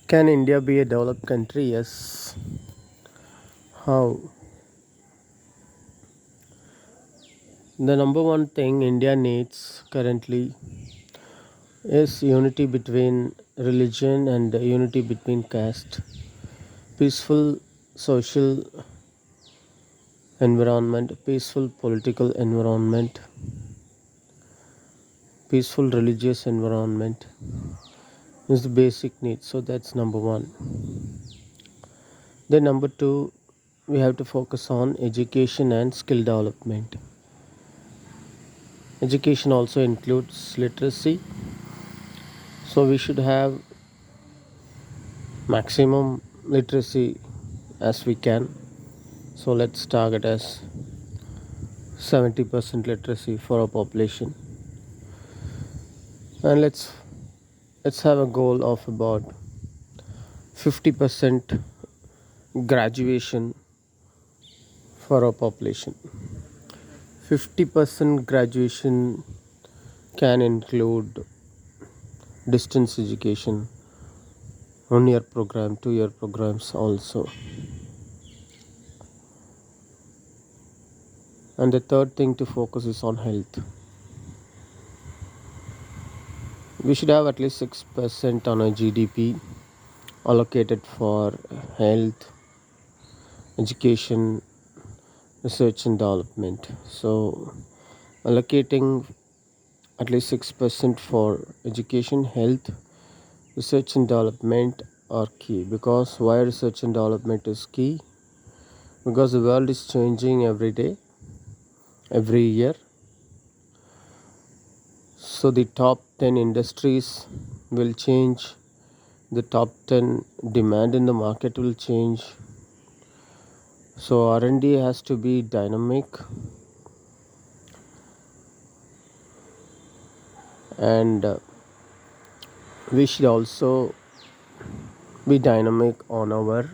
Can India be a developed country? Yes. How? The number one thing India needs currently is unity between religion and unity between caste. Peaceful social environment, peaceful political environment, peaceful religious environment is the basic need. So that's number one. Then number two, we have to focus on education and skill development. Education also includes literacy, so we should have maximum literacy as we can. So let's target as 70% literacy for our population, and let's have a goal of about 50% graduation for our population. 50% graduation can include distance education, 1 year program, 2 year programs also. And the third thing to focus is on health. We should have at least 6% on our GDP allocated for health, education, research and development. So allocating at least 6% for education, health, research and development are key. Because why research and development is key? Because the world is changing every day, every year. So the top 10 industries will change, the top 10 demand in the market will change. So R&D has to be dynamic, and we should also be dynamic on our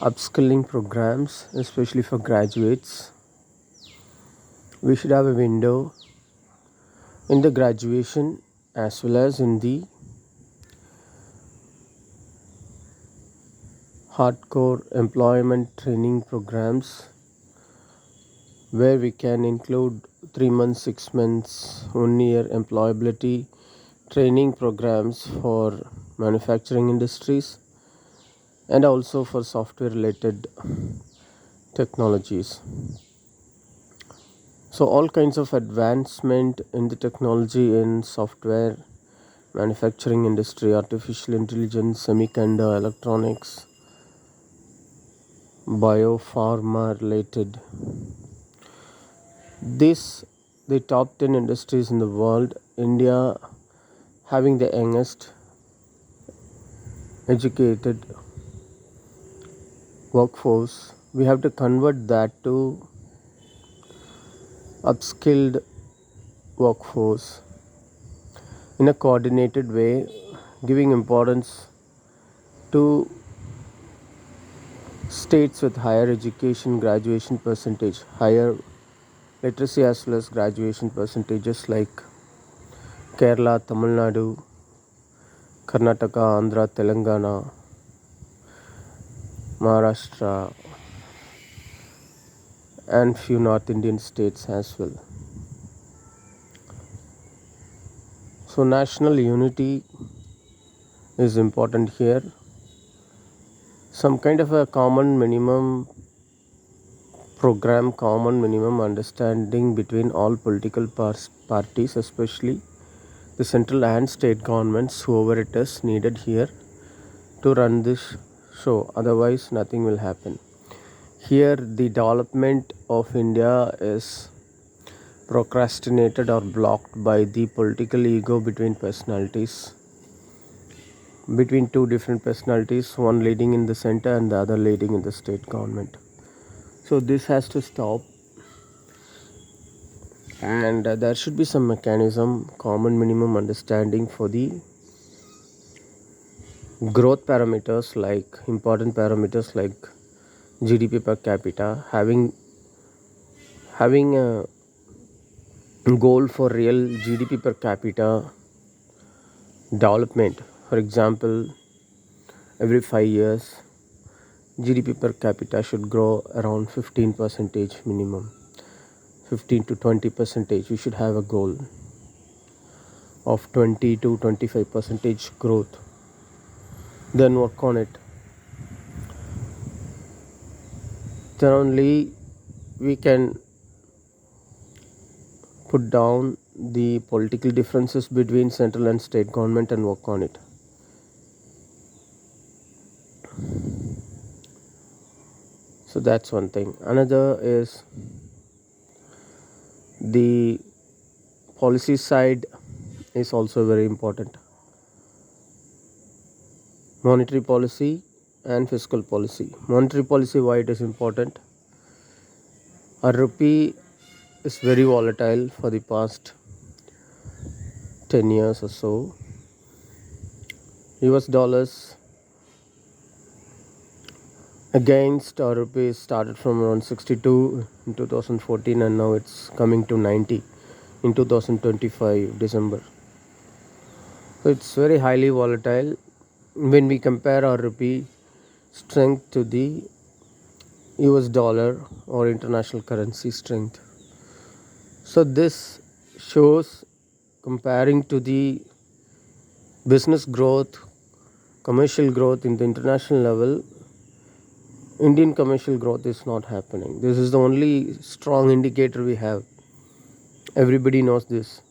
upskilling programs, especially for graduates. We should have a window in the graduation as well as in the hardcore employment training programs, where we can include 3 months, 6 months, 1 year employability training programs for manufacturing industries and also for software related technologies. So all kinds of advancement in the technology in software, manufacturing industry, artificial intelligence, semiconductor, electronics, biopharma related. This the top 10 industries in the world. India having the youngest educated workforce. We have to convert that to upskilled workforce in a coordinated way, giving importance to states with higher education graduation percentage, higher literacy as well as graduation percentages like Kerala, Tamil Nadu, Karnataka, Andhra, Telangana, Maharashtra, and few North Indian states as well. So national unity is important here. Some kind of a common minimum program, common minimum understanding between all political parties, especially the central and state governments, whoever it is needed here to run this show. Otherwise, nothing will happen. Here, the development of India is procrastinated or blocked by the political ego between personalities, between two different personalities, one leading in the center and the other leading in the state government. So this has to stop, and there should be some mechanism, common minimum understanding for the growth parameters, like important parameters like GDP per capita, having a goal for real GDP per capita development For example, every 5 years, GDP per capita should grow around 15 percentage minimum. 15 to 20 percentage. We should have a goal of 20 to 25 percentage growth. Then work on it. Then only we can put down the political differences between central and state government and work on it. So that's one thing. Another is the policy side is also very important. Monetary policy and fiscal policy. Monetary policy, why it is important? Our rupee is very volatile for the past 10 years or so. US dollars against our rupee started from around 62 in 2014 and now it's coming to 90 in 2025 December. So it's very highly volatile when we compare our rupee strength to the US dollar or international currency strength. So this shows, comparing to the business growth, commercial growth in the international level, Indian commercial growth is not happening. This is the only strong indicator we have. Everybody knows this.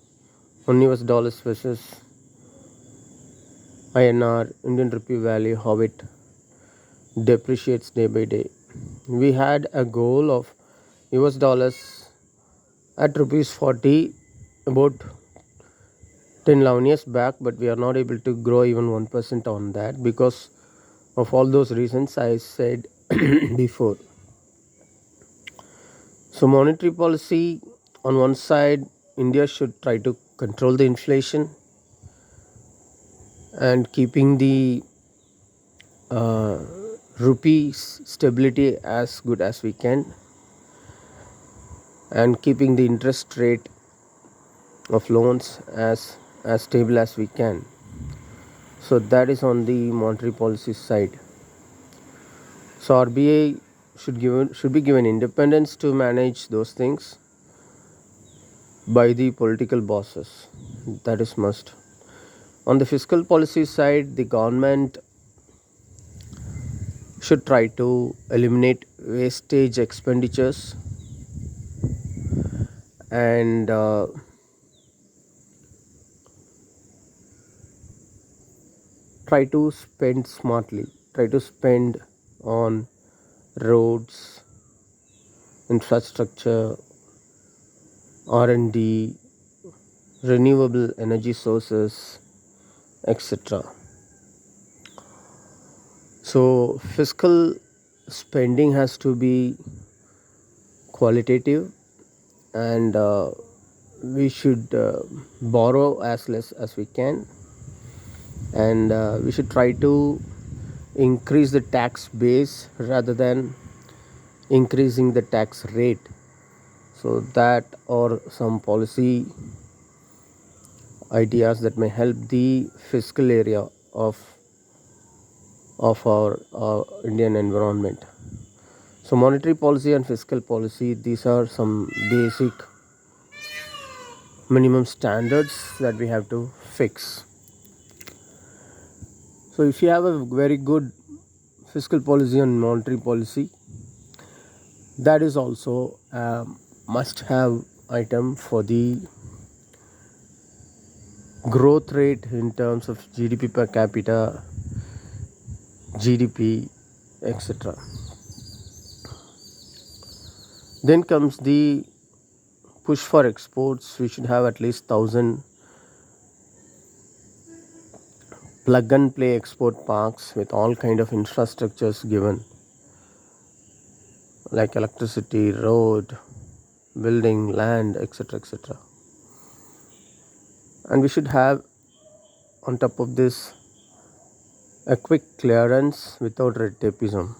On US dollars versus INR, Indian rupee value, how it depreciates day by day. We had a goal of US dollars at rupees 40 about 10 11 years back, but we are not able to grow even 1% on that because of all those reasons I said before. So monetary policy, on one side, India should try to control the inflation and keeping the uh, rupee stability as good as we can, and keeping the interest rate of loans as stable as we can. So that is on the monetary policy side. So RBI should be given independence to manage those things by the political bosses. That is must. On the fiscal policy side, the government should try to eliminate wastage expenditures and try to spend smartly. Try to spend on roads, infrastructure, R&D, renewable energy sources, etc. So fiscal spending has to be qualitative, and we should borrow as less as we can, and we should try to increase the tax base rather than increasing the tax rate. So that or some policy ideas that may help the fiscal area of our Indian environment. So monetary policy and fiscal policy, these are some basic minimum standards that we have to fix. So if you have a very good fiscal policy and monetary policy, that is also a must have item for the growth rate in terms of GDP per capita, GDP, etc. Then comes the push for exports. We should have at least 1,000 plug and play export parks with all kind of infrastructures given, like electricity, road, building, land, etc., etc. And we should have, on top of this, a quick clearance without red tapeism.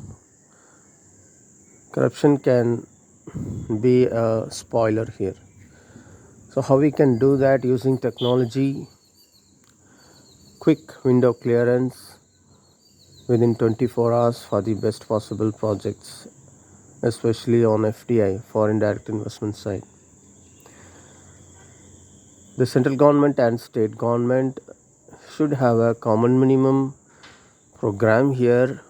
Corruption can be a spoiler here. So how we can do that? Using technology, quick window clearance within 24 hours for the best possible projects, especially on FDI, foreign direct investment side. The central government and state government should have a common minimum program here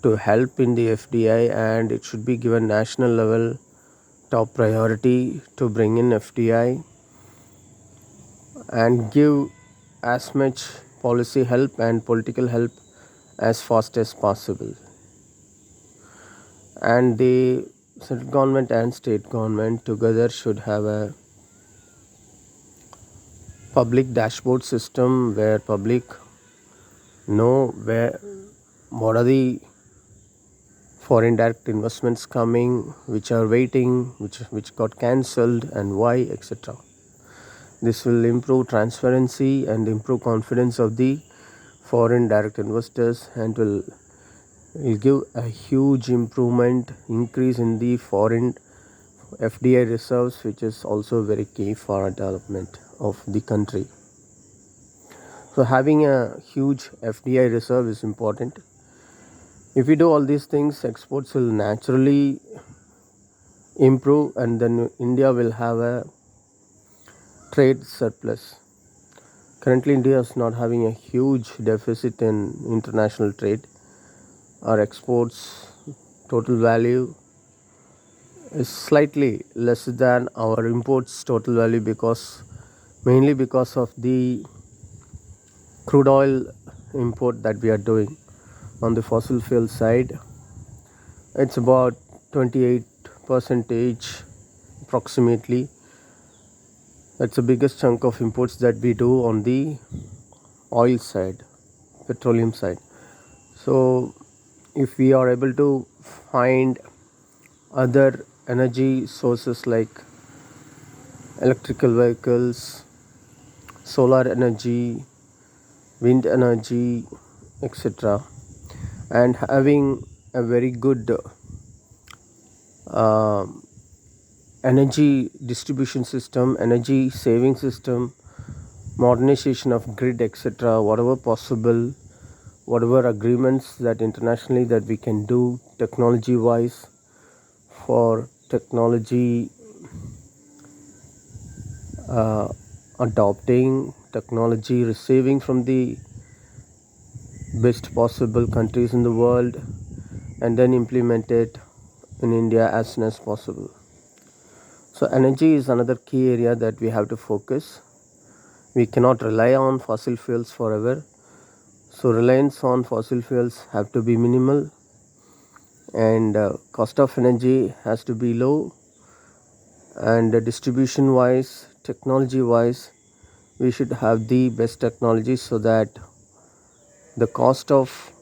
to help in the FDI, and it should be given national level top priority to bring in FDI and give as much policy help and political help as fast as possible. And the central government and state government together should have a public dashboard system where public know where what are the foreign direct investments coming, which are waiting, which got cancelled and why, etc. This will improve transparency and improve confidence of the foreign direct investors, and will give a huge increase in the foreign FDI reserves, which is also very key for development of the country. So having a huge FDI reserve is important. If we do all these things, exports will naturally improve, and then India will have a trade surplus. Currently, India is not having a huge deficit in international trade. Our exports total value is slightly less than our imports total value, mainly because of the crude oil import that we are doing. On the fossil fuel side, it's about 28% approximately. That's the biggest chunk of imports that we do on the oil side, petroleum side. So if we are able to find other energy sources like electrical vehicles, solar energy, wind energy, etc., and having a very good energy distribution system, energy saving system, modernization of grid, etc., whatever possible, whatever agreements that internationally that we can do technology wise, for technology adopting, technology receiving from the best possible countries in the world, and then implement it in India as soon as possible. So energy is another key area that we have to focus. We cannot rely on fossil fuels forever. So reliance on fossil fuels have to be minimal, and cost of energy has to be low, and distribution wise, technology wise, we should have the best technology so that the cost of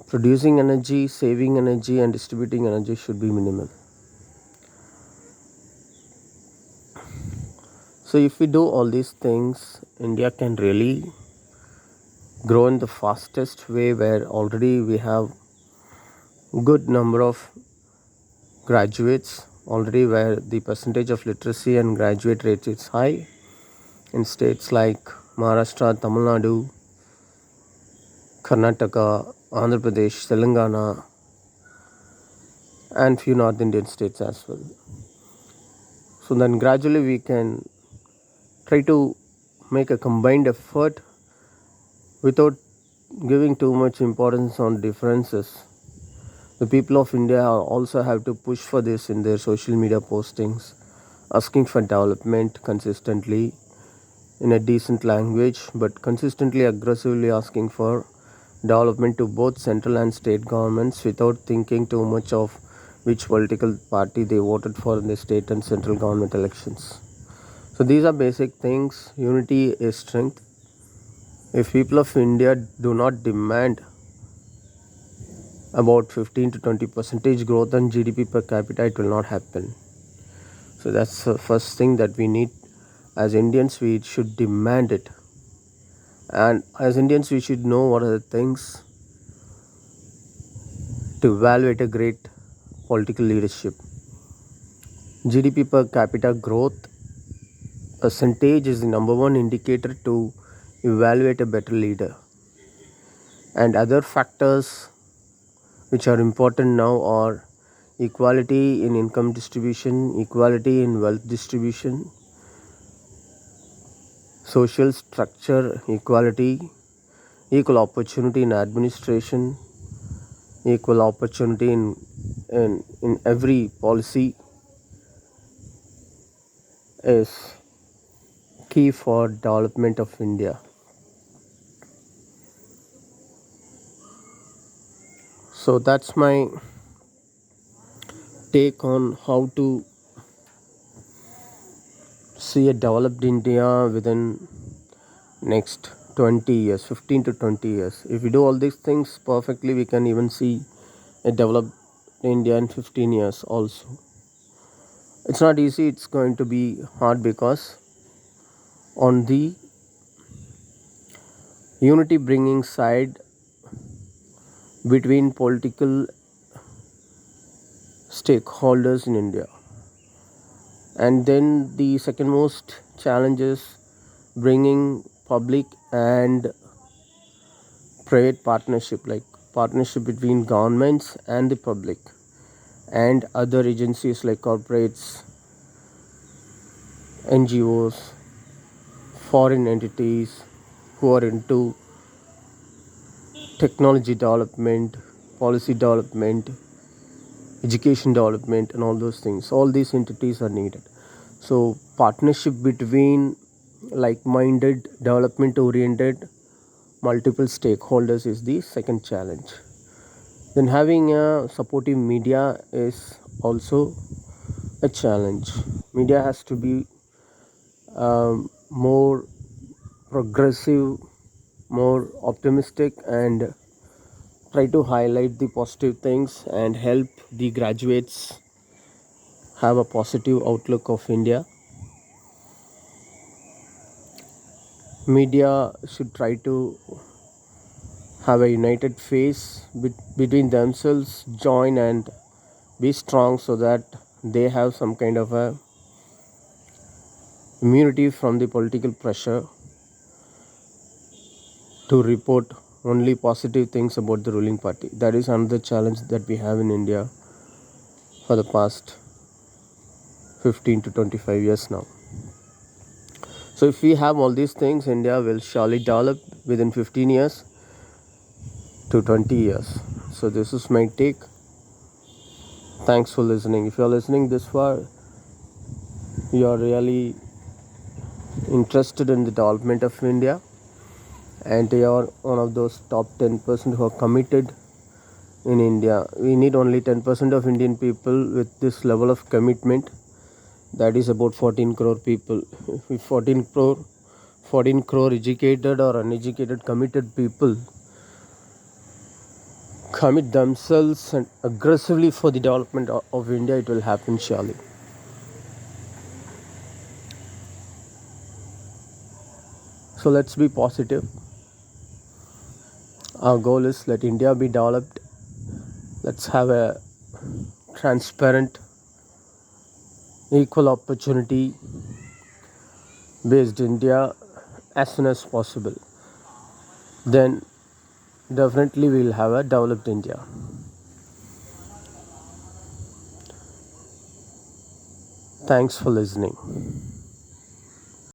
producing energy, saving energy, and distributing energy should be minimal. So if we do all these things, India can really grow in the fastest way, where already we have good number of graduates already, where the percentage of literacy and graduate rate is high in states like Maharashtra, Tamil Nadu, Karnataka, Andhra Pradesh, Telangana, and few North Indian states as well. So then gradually we can try to make a combined effort without giving too much importance on differences. The people of India also have to push for this in their social media postings, asking for development consistently in a decent language, but consistently aggressively asking for development to both central and state governments without thinking too much of which political party they voted for in the state and central government elections. So these are basic things. Unity is strength. If people of India do not demand about 15 to 20% growth on GDP per capita, it will not happen. So that's the first thing that we need. As Indians, we should demand it. And as Indians, we should know what are the things to evaluate a great political leadership. GDP per capita growth percentage is the number one indicator to evaluate a better leader. And other factors which are important now are equality in income distribution, equality in wealth distribution, social structure equality, equal opportunity in administration, equal opportunity in every policy is key for development of India. So that's my take on how to see a developed India within next 20 years, 15 to 20 years. If we do all these things perfectly, we can even see a developed India in 15 years also. It's not easy, it's going to be hard because on the unity bringing side between political stakeholders in India. And then the second most challenge is bringing public and private partnership, like partnership between governments and the public and other agencies like corporates, NGOs, foreign entities who are into technology development, policy development, education development, and all those things. All these entities are needed. So, partnership between like minded, development oriented, multiple stakeholders is the second challenge. Then, having a supportive media is also a challenge. Media has to be more progressive, more optimistic, and try to highlight the positive things and help the graduates have a positive outlook of India. Media should try to have a united face between themselves, join and be strong so that they have some kind of a immunity from the political pressure to report only positive things about the ruling party. That is another challenge that we have in India for the past 15 to 25 years now. So if we have all these things, India will surely develop within 15 years to 20 years. So this is my take. Thanks for listening. If you are listening this far, you are really interested in the development of India and you are one of those top 10% who are committed in India. We need only 10% of Indian people with this level of commitment. That is about 14 crore people. If 14 crore educated or uneducated committed people commit themselves and aggressively for the development of India, it will happen surely. So let's be positive. Our goal is let India be developed. Let's have a transparent, equal opportunity based India as soon as possible. Then definitely we'll have a developed India. Thanks for listening.